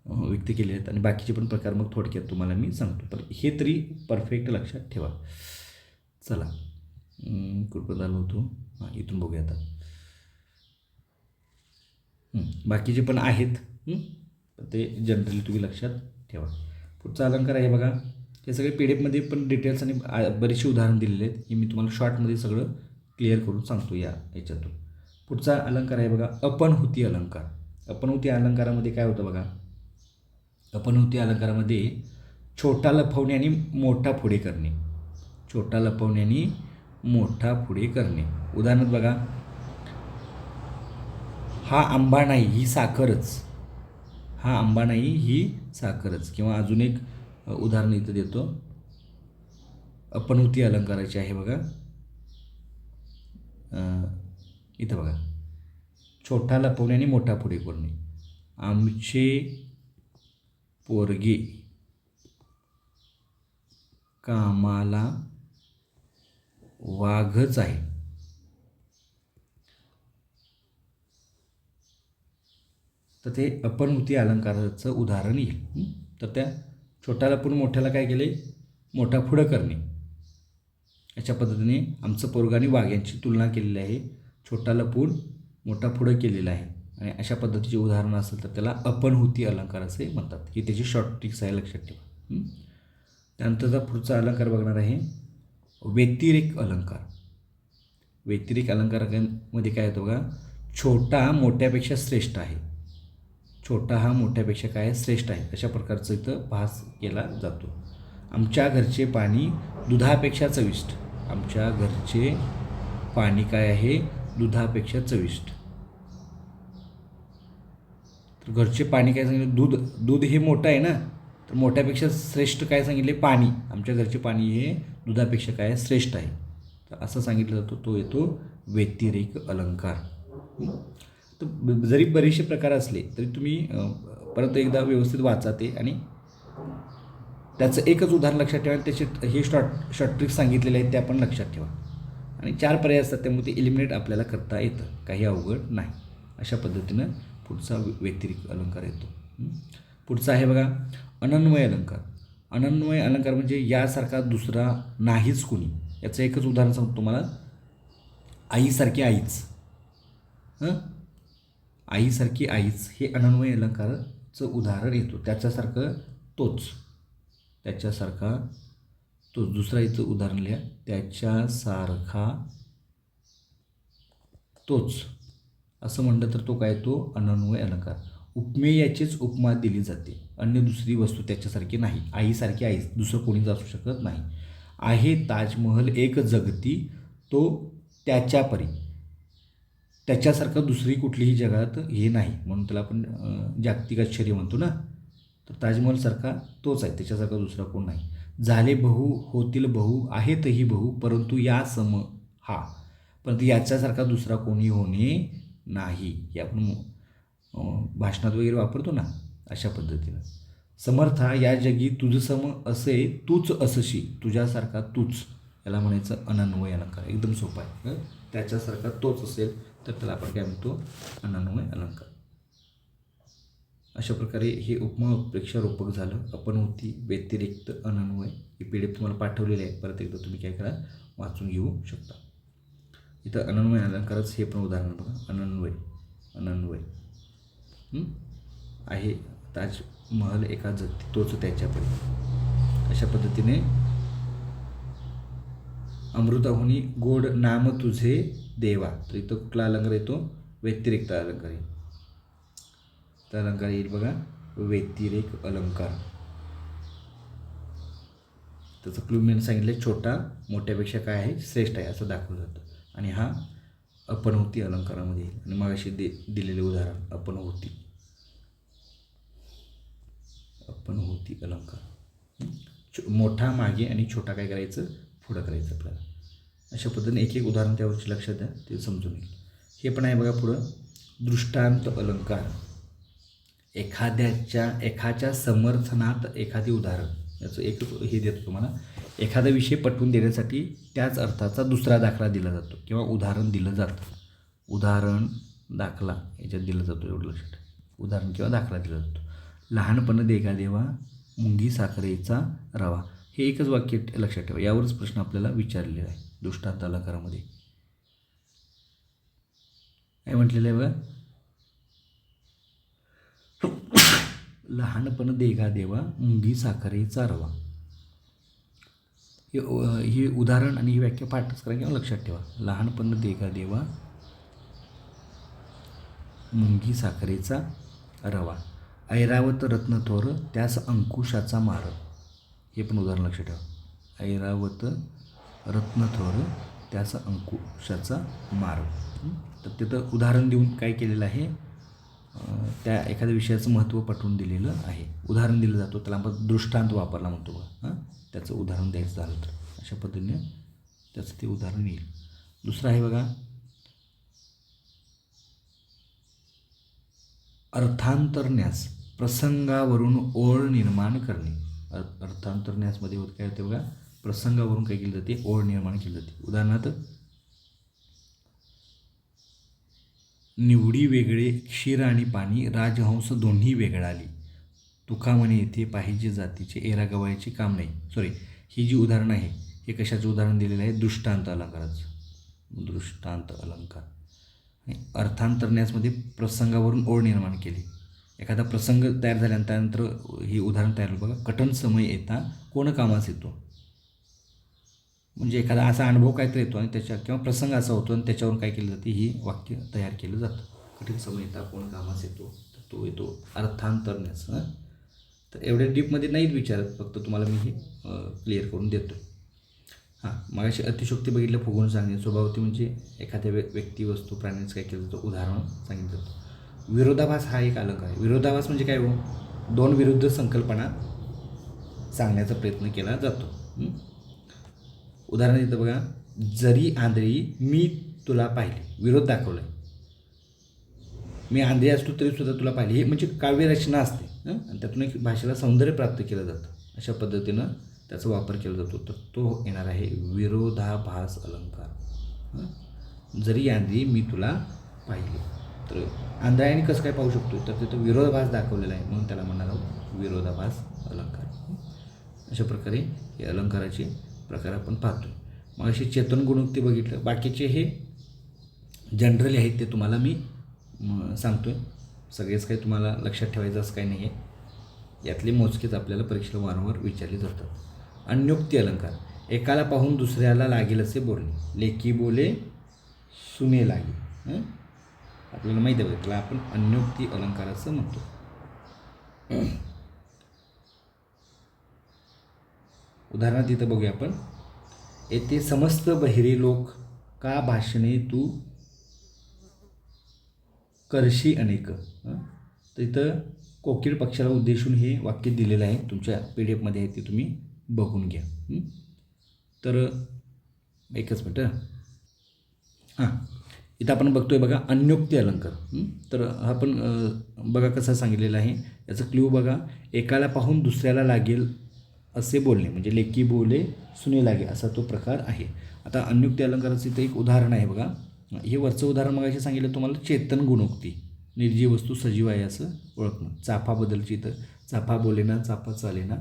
व्यक्त केले आहेत आणि बाकीचे पण प्रकार मग थोडक्यात तुम्हाला मी सांगतो. पण हे तरी परफेक्ट लक्षात ठेवा. चला कुठं झालो होतो, हां इथून बघूया आता. बाकीचे पण आहेत, ते जनरली तुम्ही लक्षात ठेवा. पुढचा अलंकार आहे बघा. हे सगळे PDF पण डिटेल्स आणि बरीचशी उदाहरण दिलेले आहेत. हे मी तुम्हाला शॉर्टमध्ये सगळं क्लिअर करून सांगतो याच्यातून. पुढचा अलंकार आहे बघा अपनहुती अलंकार. अपनहुती अलंकारामध्ये काय होतं बघा. अपनहुती अलंकारामध्ये छोटा लपवणे आणि मोठा पुढे करणे. छोटा लपवणे आणि मोठा पुढे करणे. उदाहरणार्थ बघा, हा आंबा नाही ही साखरच. हा आंबा नाही ही साखरच. किंवा अजून एक उदाहरण इथं देतो. अपनहुती अलंकाराची आहे बघा. इथं बघा, छोटा लपवणे आणि मोठा पुढे करणे. आमचे पोरगे कामाला वाघच आहे. तर ते अपनहुती अलंकाराचं उदाहरण येईल. तर त्या छोटा लपून मोठ्याला काय केले, मोठा पुढं करणे. अशा पद्धतीने आमचं पोरगं आणि वाघ यांची तुलना केलेली आहे. छोटा लपून मोठा पुढं केलेला आहे आणि अशा पद्धतीचे उदाहरण असेल तर त्याला अपनहुती अलंकार असे म्हणतात. ही त्याची शॉर्ट ट्रिक्स आहे, लक्षात ठेवा. त्यानंतरचा पुढचा अलंकार बघणार आहे व्यतिरेक अलंकार. व्यतिरेक अलंकारामध्ये काय होतं बघा, छोटा मोठ्यापेक्षा श्रेष्ठ आहे. छोटा हा मोठ्यापेक्षा काय श्रेष्ठ आहे, अशा प्रकारचं इथं भास केला जातो. आमच्या घरचे पाणी दुधापेक्षा चविष्ट. आमच्या घरचे पाणी काय आहे, दुधापेक्षा चविष्ट. तर घरचे पाणी काय सांगितलं, दूध हे मोठं आहे ना, तर मोठ्यापेक्षा श्रेष्ठ काय सांगितले, पाणी. आमच्या घरचे पाणी हे दुधापेक्षा काय श्रेष्ठ आहे. तर असं सांगितलं जातो, तो येतो व्यतिरेक अलंकार. तर जरी बरेचसे प्रकार असले तरी तुम्ही परत एकदा व्यवस्थित वाचा ते आणि त्याचं एकच उदाहरण लक्षात ठेवा. त्याचे हे शॉर्ट ट्रिक्स सांगितलेले आहेत त्या पण लक्षात ठेवा. आणि 4 पर्याय असतात त्यामुळे ते एलिमिनेट आपल्याला करता येतं, काही अवघड नाही. अशा पद्धतीनं पुढचा व्यतिरिक्त अलंकार येतो. पुढचा आहे बघा अनन्वय अलंकार. अनन्वय अलंकार म्हणजे यासारखा दुसरा नाहीच कोणी. याचं एकच उदाहरण सांगतो तुम्हाला. आईसारखी आईच. आईसारखी आईच हे अनन्वय अलंकाराचं उदाहरण येतो. त्याच्यासारखा तोच दुसरा इथं उदाहरण लिहा. त्याच्यासारखा तोच असं म्हणलं तर तो काय, तो अनन्वय अलंकार. उपमेयाचीच उपमा दिली जाते. अन्य दुसरी वस्तू त्याच्यासारखी नाही. आईसारखी आईच दुसरं कोणीच असू शकत नाही. आहे ताजमहल एक जगती, तो त्याच्या परी. त्याच्यासारखं दुसरी कुठलीही जगात हे नाही, म्हणून त्याला आपण जागतिक आश्चर्य म्हणतो ना. तर ताजमहलसारखा तोच आहे, त्याच्यासारखा दुसरा कोण नाही. झाले बहु होतील बहु आहेतही बहु, परंतु या सम हा. परंतु याच्यासारखा दुसरा कोणी होणे नाही. हे आपण भाषणात वगैरे वापरतो ना, अशा पद्धतीनं. समर्था या जगी तुझसम असे तूच असशी, तुझ्यासारखा तूच, याला म्हणायचं अनन्वय अलंकार. एकदम सोपा आहे. त्याच्यासारखा तोच असेल तर त्याला आपण काय म्हणतो, अनन्वय अलंकार. अशा प्रकारे हे उपमा उत्प्रेक्षा रूपक झालं. अपनहुती, व्यतिरिक्त, अनन्वय. ही PDF तुम्हाला पाठवलेली आहे, परत एकदा तुम्ही काय करा, वाचून घेऊ शकता. इथं अनन्वय अलंकाराचं हे पण उदाहरण बघा. अनन्वय आहे ताजमहल एका जगती, तोच त्याच्यापरी. अशा पद्धतीने अमृताहुनी गोड नाम तुझे देवा. तर इथं कुठला अलंकार येतो, व्यतिरिक्त अलंकार आहे. तर अलंकार येईल बघा व्यतिरेक अलंकार. त्याचं क्लू मी सांगितलं, छोटा मोठ्यापेक्षा काय आहे, श्रेष्ठ आहे असं दाखवलं जातं. आणि हा अपनहुती अलंकारामध्ये येईल. आणि मगाशी दिलेले उदाहरण अपनहुती पण होती अलंकार. मोठा मागे आणि छोटा काय करायचं, पुढं करायचं आपल्याला. अशा पद्धतीने एक एक उदाहरण त्यावरची लक्षात द्या, ते समजून येईल. हे पण आहे बघा पुढं, दृष्टांत अलंकार. एखाद्याच्या समर्थनात एखादी उदाहरण, याचं एक हे देतो तुम्हाला. एखादा विषय पटवून देण्यासाठी त्याच अर्थाचा दुसरा दाखला दिला जातो किंवा उदाहरण दिलं जातं. उदाहरण, दाखला याच्यात दिला जातो, एवढं लक्षात ठेवा. उदाहरण किंवा दाखला दिला जातो. लहानपण देगा देवा, मुंगी साखरेचा रवा. हे एकच वाक्य लक्षात ठेवा. यावरच प्रश्न आपल्याला विचारलेला आहे दृष्टांत अलंकारामध्ये. काय म्हटलेलं आहे बघा, लहानपण देगा देवा, मुंगी साखरेचा रवा. हे उदाहरण आणि ही व्याख्या पाठच करा किंवा लक्षात ठेवा. लहानपण देगा देवा, मुंगी साखरेचा रवा. ऐरावत रत्न थोर, त्यास अंकुशाचा मार. हे पण उदाहरण लक्षात ठेवा. ऐरावत रत्न थोर, त्यास अंकुशाचा मार. तर तिथं उदाहरण देऊन काय केलेलं आहे, त्या एखाद्या विषयाचं महत्त्व पटवून दिलेलं आहे. उदाहरण दिलं जातो, त्याला आपण दृष्टांत वापरला म्हणतो बघा. त्याचं उदाहरण द्यायचं झालं तर अशा पद्धतीने त्याचं ते उदाहरण येईल. दुसरं आहे बघा, अर्थांतरन्यास, प्रसंगावरून ओळ निर्माण करणे. अर्थांतरन्यासमध्ये होत काय होते बघा, प्रसंगावरून काय केली जाते, ओळ निर्माण केली जाते. उदाहरणार्थ, निवडी वेगळे क्षीर आणि पाणी, राजहंस दोन्ही वेगळाली. तुका म्हणे येथे पाहिजे जातीचे, एरा गवायचे काम नाही. ही जी उदाहरण आहे, हे कशाचं उदाहरण दिलेलं आहे, दृष्टांत अलंकाराचं. दृष्टांत अलंकार. अर्थांतरन्यासमध्ये प्रसंगावरून ओळ निर्माण केली. एखादा प्रसंग तयार झाल्यानंतर हे उदाहरण तयार होईल बघा. कठण समय येता कोण कामास येतो. म्हणजे एखादा असा अनुभव काहीतरी येतो आणि त्याच्या किंवा प्रसंग असा होतो आणि त्याच्यावरून काय केलं जाते, ही वाक्य तयार केलं जातं. कठीण समय येता कोण कामास येतो, तर तो येतो अर्थांतरन्यास. तर एवढ्या डीपमध्ये नाहीच विचारत, फक्त तुम्हाला मी हे क्लिअर करून देतो. मग अशी अतिशोक्ती बघितलं, फुगून सांगणे. स्वभावती म्हणजे एखाद्या व्यक्ती, वस्तू, प्राण्यांचं काय केलं जातं, उदाहरण सांगितलं जातं. विरोधाभास हा एक अलंकार आहे. विरोधाभास म्हणजे काय हो, दोन विरुद्ध संकल्पना सांगण्याचा प्रयत्न केला जातो. उदाहरण देतं बघा, जरी आंधळी मी तुला पाहिले. विरोध दाखवला आहे. मी आंधळी असतो तरी सुद्धा तुला पाहिले. हे म्हणजे काव्यरचना असते आणि त्यातून एक भाषेला सौंदर्य प्राप्त केलं जातं. अशा पद्धतीनं त्याचा वापर केला जातो. तर तो येणार आहे विरोधाभास अलंकार. जरी आंधळी मी तुला पाहिले. तर आंधळ्याने कसं काय पाहू शकतो, तर तिथं विरोधाभास दाखवलेला आहे, म्हणून त्याला म्हणणार आहोत विरोधाभास अलंकार. अशा प्रकारे हे अलंकाराचे प्रकार आपण पाहतो. मग अशी चेतन गुणोक्ती बघितलं. बाकीचे हे जनरली आहेत, ते तुम्हाला मी सांगतो आहे. सगळेच काही तुम्हाला लक्षात ठेवायचं असं काही नाही आहे. यातले मोजकेच आपल्याला परीक्षेला वारंवार विचारले जातात. अन्योक्ती अलंकार. एकाला पाहून दुसऱ्याला लागेल असे बोलणे. लेकी बोले सुने लागे. आपल्याला माहिती आहे, त्याला आपण अन्योक्ती अलंकार असं म्हणतो. उदाहरणार्थ इथं बघूया आपण. येथे समस्त बहिरे लोक का भाषणे तू करशी अनेक. तर इथं कोकिळ पक्षाला उद्देशून हे वाक्य दिलेलं आहे. तुमच्या PDF मध्ये आहे, ते तुम्ही बघून घ्या. तर एकच मिनटं. इथं आपण बघतोय बघा, अन्योक्ती अलंकार. तर आपण बघा कसं सांगितलेलं आहे. याचं क्ल्यू बघा. एकाला पाहून दुसऱ्याला लागेल असे बोलणे, म्हणजे लेकी बोले सुने लागे, असा तो प्रकार आहे. आता अन्योक्ती अलंकाराचं इथं एक उदाहरण आहे बघा. हे वरचं उदाहरण मग असे सांगितलं तुम्हाला, चेतन गुणोक्ती. निर्जीव वस्तू सजीव आहे असं ओळखणं. चाफाबद्दलची इथं, चाफा बोलेना चाफा चालेना.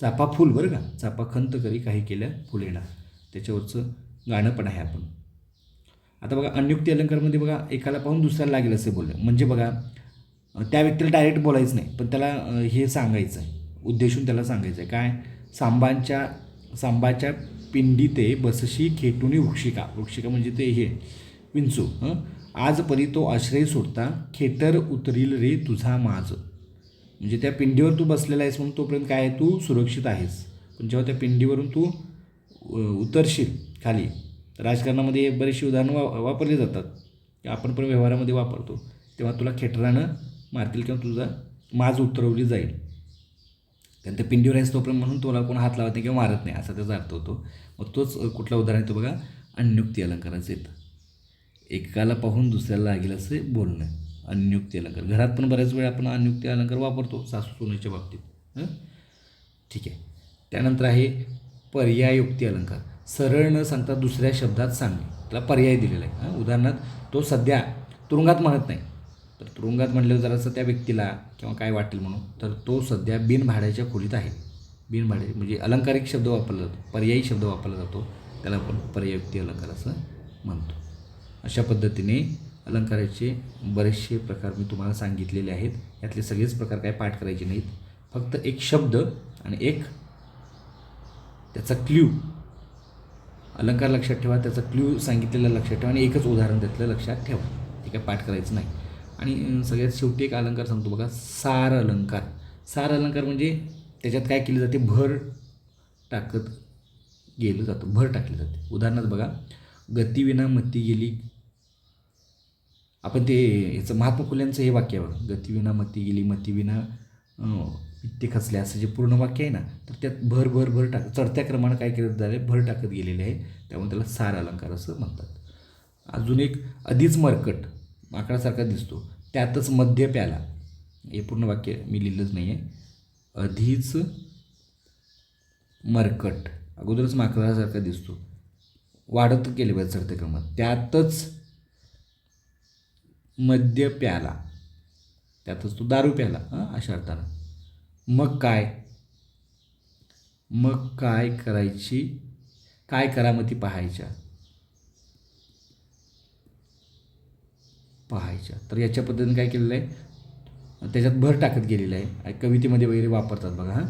चाफा फुल बरं का, चाफा खंत करी काही केल्या फुलेना, त्याच्यावरचं गाणं पण आहे आपण. आता बघा, अन्योक्ती अलंकारमध्ये बघा, एकाला पाहून दुसऱ्याला लागेल असे बोलणे. म्हणजे बघा, त्या व्यक्तीला डायरेक्ट बोलायचं नाही, पण त्याला हे सांगायचं आहे, उद्देशून त्याला सांगायचं आहे. काय, सांबाच्या पिंडी ते बसशी खेटुनी वृक्षिका. वृक्षिका म्हणजे ते हे विंचू. आज परी तो आश्रय सोडता, खेटर उतरील रे तुझा माज. म्हणजे त्या पिंडीवर तू बसलेला आहेस म्हणून तोपर्यंत काय आहे, तू सुरक्षित आहेस. पण जेव्हा त्या पिंडीवरून तू उतरशील खाली, राजकारणामध्ये बरीचशी उदाहरणं वापरली जातात, की आपण पण व्यवहारामध्ये वापरतो. तेव्हा तुला खेटरानं मारतील किंवा तुझा माज उतरवली जाईल. कारण ते पिंडीवर आहेस तोपर्यंत म्हणून तुला कोण हात लावत नाही किंवा मारत नाही असा त्याचा अर्थ होतो. मग तोच कुठला उदाहरण येतो बघा, अन्योक्ती अलंकाराचं येतं. एकाला पाहून दुसऱ्याला लागेल असं बोलणं, अन्योक्ती अलंकार. घरात पण बऱ्याच वेळा आपण अन्योक्ती अलंकार वापरतो सासू सुनेच्या बाबतीत. ठीक आहे. त्यानंतर आहे पर्यायोक्ती अलंकार. सरळ न सांगता दुसऱ्या शब्दात सांगणे, त्याला पर्याय दिलेला आहे. उदाहरणार्थ तो सध्या तुरुंगात म्हणत नाही, तर तुरुंगात म्हणलं जरासं त्या व्यक्तीला किंवा काय वाटेल म्हणून, तर तो सध्या बिनभाड्याच्या खोलीत आहे. बिनभाडे म्हणजे अलंकारिक शब्द वापरला जातो, पर्यायी शब्द वापरला जातो, त्याला आपण पर्यायोक्ती अलंकार असं म्हणतो. अशा पद्धतीने अलंकाराचे बरेचसे प्रकार मी तुम्हाला सांगितलेले आहेत. यातले सगळेच प्रकार काय पाठ करायचे नाहीत, फक्त एक शब्द आणि एक त्याचा क्ल्यू अलंकार लक्षात ठेवा, त्याचा क्ल्यू सांगितलेला लक्षात ठेवा आणि एकच उदाहरण त्यातलं लक्षात ठेवा. ते काय पाठ करायचं नाही. आणि सगळ्यात शेवटी एक अलंकार सांगतो बघा, सार अलंकार. सार अलंकार म्हणजे त्याच्यात काय केलं जाते, भर टाकत गेलं जातं, भर टाकली जाते. उदाहरणार्थ बघा, गतिविना मती गेली. आपण ते याचं महात्मा फुल्यांचं हे वाक्य आहे बघा, गतिविना मती गेली, मतीविना पित्ते खचले, असं जे पूर्ण वाक्य आहे ना, तर त्यात भर भर भर चढत्या क्रमानं काय केलं झालं, भर टाकत गेलेले आहे, त्यामुळे त्याला सार अलंकार असं म्हणतात. अजून एक, अधिच मरकट, माकडासारखा दिसतो, त्यातच मध्य प्याला. हे पूर्ण वाक्य मी लिहिलंच नाही आहे. अधिच मरकट, अगोदरच माकडासारखा दिसतो, वाढत गेले पाहिजे चढत्या क्रमात, त्यातच मद्य प्याला, त्यातच तो दारू प्याला, अशा अर्थानं. मग काय करायची, काय करामती पाहायच्या. तर याच्या पद्धतीने काय केलेलं आहे, त्याच्यात भर टाकत गेलेलं आहे, कवितेमध्ये वगैरे वापरतात बघा.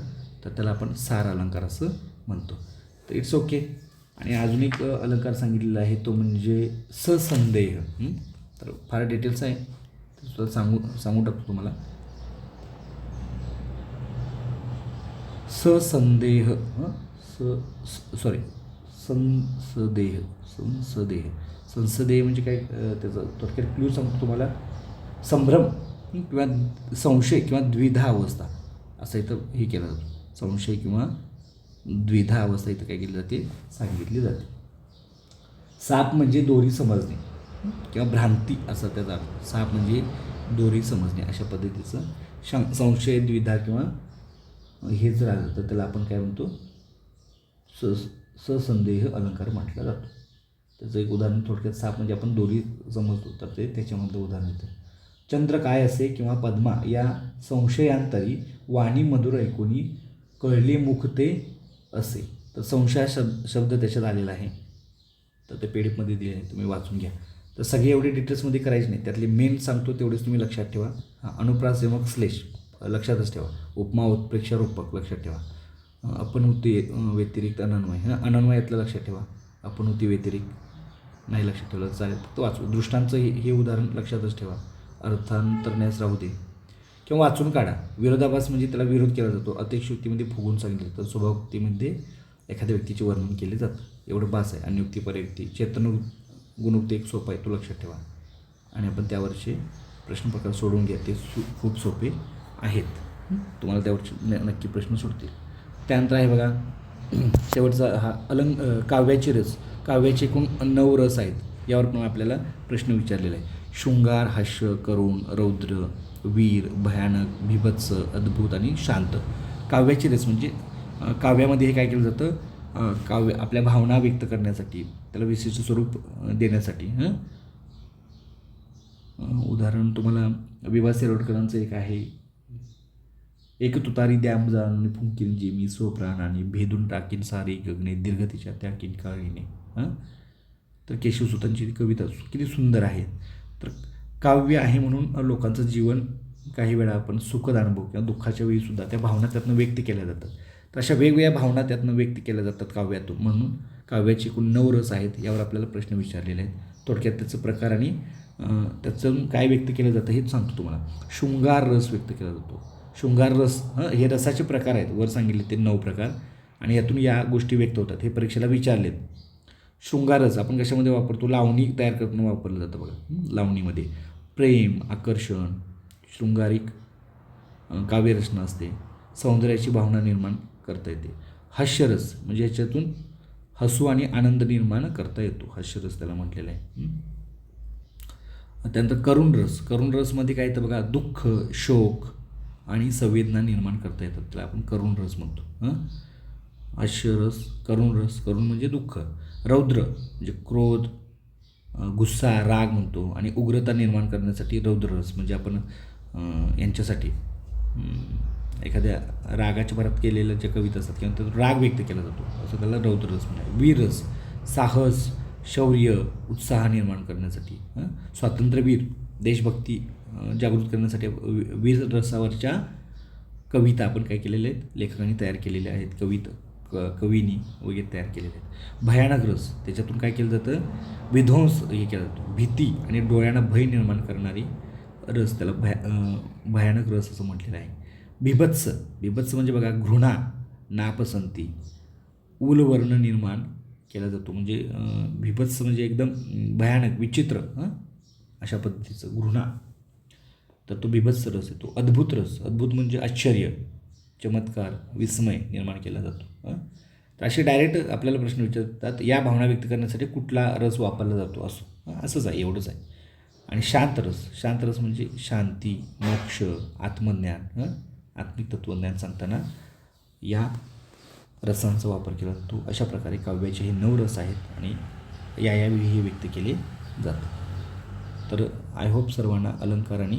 तर त्याला आपण सार अलंकार असं म्हणतो. तर इट्स ओके. आणि अजून एक अलंकार सांगितलेला आहे, तो म्हणजे ससंदेह. तर फार डिटेल्स आहे, तर सांगू टाकतो तुम्हाला. ससंदेह, संसदेह म्हणजे काय, त्याचं थोडक्यात क्ल्यू सांगतो तुम्हाला. संभ्रम किंवा संशय किंवा द्विधा अवस्था असं इथं हे केलं जातं. संशय किंवा द्विधा अवस्था इथं काय केली जाते, सांगितली जाते. साप म्हणजे दोरी समजणे किंवा भ्रांती असं त्याचा अर्थ. साप म्हणजे दोरी समजणे, अशा पद्धतीचं संशय, द्विधा किंवा हेच राहिलं तर त्याला आपण काय म्हणतो, ससंदेह अलंकार म्हटला जातो. त्याचं एक उदाहरण थोडक्यात, साप म्हणजे आपण दोरी समजतो, तर ते त्याच्यामधलं उदाहरण येतं. चंद्र काय असे किंवा पद्मा या संशयांतरी वाणी मधुर ऐकूनी कळले मुखते असे. तर संशय शब्द त्याच्यात आलेला आहे, तर ते पीडीएफमध्ये दिले आहे, तुम्ही वाचून घ्या. तर सगळे एवढे डिटेल्समध्ये करायचे नाही, त्यातले मेन सांगतो तेवढेच तुम्ही लक्षात ठेवा. अनुप्रास, यमक, श्लेष लक्षातच ठेवा. उपमा, उत्प्रेक्षा, रूपक लक्षात ठेवा. अपनवृत्ती व्यतिरिक्त अनन्वय, अनन्वयातलं लक्षात ठेवा. अपनवृत्ती व्यतिरिक्त नाही लक्षात ठेवलं चालेल, फक्त वाचू. दृष्टांचं हे उदाहरण लक्षातच ठेवा. अर्थांतरण्यास राहू दे किंवा वाचून काढा. विरोधाभास म्हणजे त्याला विरोध केला जातो. अतिशयोक्तीमध्ये फुगून सांगितलं जातं. स्वभावोक्तीमध्ये एखाद्या व्यक्तीचे वर्णन केले जातं, एवढं बास आहे. अन्योक्ती, परयुक्ती, चेतन गुणोक्ती एक सोपा आहे, तो लक्षात ठेवा. आणि आपण त्यावरचे प्रश्नप्रकार सोडवून घ्या, ते खूप सोपे आहेत. तुम्हाला त्यावरचे नक्की प्रश्न सुटतील. त्यानंतर आहे बघा शेवटचा हा काव्याचे रस. काव्याचे एकूण 9 रस आहेत, यावर पण आपल्याला प्रश्न विचारलेला आहे. शृंगार, हास्य, करुण, रौद्र, वीर, भयानक, बिभत्स, अद्भुत आणि शांत. काव्याचे रस म्हणजे काव्यामध्ये हे काय केलं जातं, काव्य आपल्या भावना व्यक्त करण्यासाठी, त्याला विशिष्ट स्वरूप देण्यासाठी. उदाहरण तुम्हाला विभा शिरोडकरांचं एक आहे, एक तुतारी द्याम जाणून फुंकीन जे मी स्वप्राणाने भेदून टाकीन सारी गगने दीर्घतेच्या त्या किंकाळीने. तर केशवसुतांची कविता किती सुंदर आहे. तर काव्य आहे म्हणून लोकांचं जीवन काही वेळा आपण सुखद अनुभव किंवा दुःखाच्या वेळीसुद्धा त्या भावना त्यातनं व्यक्त केल्या जातात. तर अशा वेगवेगळ्या भावना त्यातनं व्यक्त केल्या जातात काव्यातून, म्हणून काव्याचे एकूण 9 रस आहेत, यावर आपल्याला प्रश्न विचारलेले आहेत. थोडक्यात त्याचं प्रकार आणि त्याचं काय व्यक्त केलं जातं हे सांगतो तुम्हाला. शृंगार रस व्यक्त केला जातो. शृंगार रस हे रसाचे प्रकार आहेत, वर सांगितले ते 9 प्रकार, आणि यातून या गोष्टी व्यक्त होतात. हे परीक्षेला विचारलेत. शृंगार रस आपण कशामध्ये वापरतो, लावणी तयार करताना वापरलं जातं बघा. लावणीमध्ये प्रेम, आकर्षण, शृंगारिक काव्यरचना असते. सौंदर्याची भावना निर्माण करता येते. हास्यरस म्हणजे याच्यातून हसू आणि आनंद निर्माण करता येतो, हास्यरस त्याला म्हटलेलं आहे. त्यानंतर करुण रस. करुण रसमध्ये काय येतं बघा, दुःख, शोक आणि संवेदना निर्माण करता येतात, त्याला आपण करुण रस म्हणतो. हास्यरस, करुण रस. करुण म्हणजे दुःख. रौद्र म्हणजे क्रोध, गुस्सा, राग म्हणतो. आणि उग्रता निर्माण करण्यासाठी रौद्र रस म्हणजे आपण यांच्यासाठी एखाद्या रागाच्या भरात केलेल्या ज्या कविता असतात किंवा तो राग व्यक्त केला जातो, असं त्याला रौद्र रस म्हणतात. वीररस, साहस, शौर्य, उत्साह निर्माण करण्यासाठी. स्वातंत्र्यवीर, देशभक्ती जागृत करण्यासाठी वीर रसावरच्या कविता आपण काय केलेल्या आहेत, लेखकांनी तयार केलेल्या आहेत, कवीनी वगैरे तयार केलेले आहेत. भयानक रस, त्याच्यातून काय केलं जातं, विध्वंस हे केला जातो, भीती आणि डोळ्यांना भय निर्माण करणारी रस, त्याला भयानक रस असं म्हटलेलं आहे. बिभत्स. बिभत्स म्हणजे बघा, घृणा, नापसंती, उलवर्ण निर्माण केला जातो. म्हणजे बिभत्स म्हणजे एकदम भयानक, विचित्र अशा पद्धतीचं घृणा, तर तो बिभत्स रस येतो. अद्भुत रस. अद्भुत म्हणजे आश्चर्य, चमत्कार, विस्मय निर्माण केला जातो. तर असे डायरेक्ट आपल्याला प्रश्न विचारतात, या भावना व्यक्त करण्यासाठी कुठला रस वापरला जातो, असंच आहे, एवढंच आहे. आणि शांत रस. शांत रस म्हणजे शांती, मोक्ष, आत्मज्ञान, आत्मिक तत्त्वज्ञान सांगताना या रसांचा वापर केला जातो. अशा प्रकारे काव्याचे हे 9 रस आहेत आणि यावेळी हे व्यक्त केले जातात. तर आय होप सर्वांना अलंकार आणि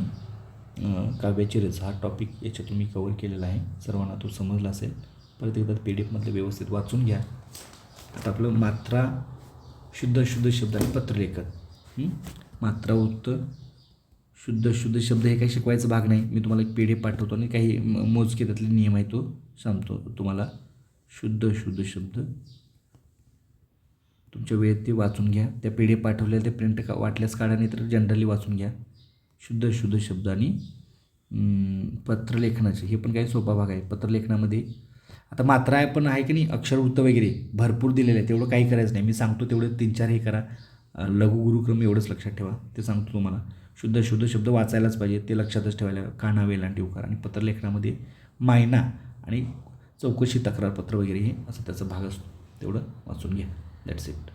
काव्याची रस हा टॉपिक याच्यातून मी कवर केलेला आहे, सर्वांना तो समजला असेल. परत एकदा PDF व्यवस्थित वाचून घ्या. आता आपलं मात्रा, शुद्ध शब्द आणि पत्रलेखन. मात्रा, उत्तर, शुद्ध शब्द हे काही शिकवायचा भाग नाही. मी तुम्हाला एक PDF पाठवतो आणि काही मोजके त्यातले नियम आहे तो सांगतो तुम्हाला. शुद्ध शब्द तुमच्या वेळेत ते वाचून घ्या. त्या PDF पाठवलेल्या ते प्रिंट वाटल्यास काढा, नाही तर जनरली वाचून घ्या. शुद्ध शब्द आणि पत्रलेखनाचे हे पण काही सोपा भाग आहे. पत्रलेखनामध्ये आता मात्रा पण आहे की नाही, अक्षरवृत्त वगैरे भरपूर दिलेलं आहे, तेवढं काही करायचं नाही. मी सांगतो तेवढं 3-4 हे करा. लघु गुरुक्रम एवढंच लक्षात ठेवा, ते सांगतो तुम्हाला. शुद्ध शब्द वाचायलाच पाहिजे, ते लक्षातच ठेवायला. काना, वेलांटी, उकार. आणि पत्रलेखनामध्ये मायना आणि चौकशी, तक्रारपत्र वगैरे हे असं त्याचा भाग असतो, तेवढं वाचून घ्या. That's it.